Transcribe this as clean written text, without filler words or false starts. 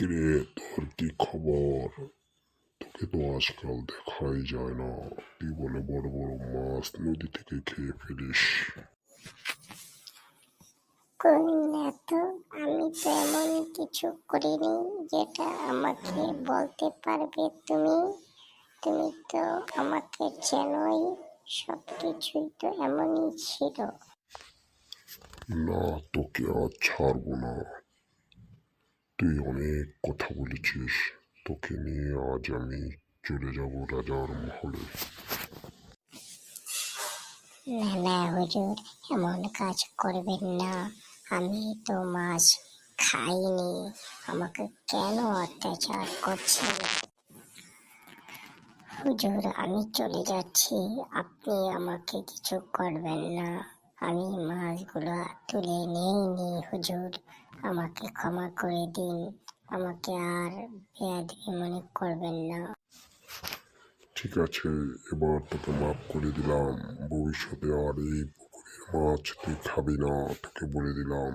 কিরে, তোর কি খবর? তোকে তো আজকাল দেখাই যায় না। তুই বলে বড় বড় মাছ নদী থেকে খেয়ে ফেলিস। কই না তো, আমি তো এমন কিছু করিনি যেটা আমাকে বলতে পারবে তুমি। তুমি তো আমাকে চেনোই, সবকিছুই তো এমনই ছিল। না, তোকে আজ ছাড়বো না। তুই অনেক কথা বলেছিস। তোকে নিয়ে আজ আমি চলে যাব রাজার মহলে। না না হুজুর, এমন কাজ করবেন না। আমি তো মাছ খাইনি, আমাকে কেন অত্যাচার করছেন? হুজুর, আমি চলে যাচ্ছি, আপনি আমাকে কিছু করবেন না। আমি মাছগুলো তুলে নিইনি হুজুর, আমাকে ক্ষমা করে দিন। আমাকে আর বেয়াদবি মনে করবেন না। ঠিক আছে, এবার তোকে মাফ করে দিলাম। ভবিষ্যতে আর এই পুকুরের মাছ তুই খাবি না, তোকে বলে দিলাম।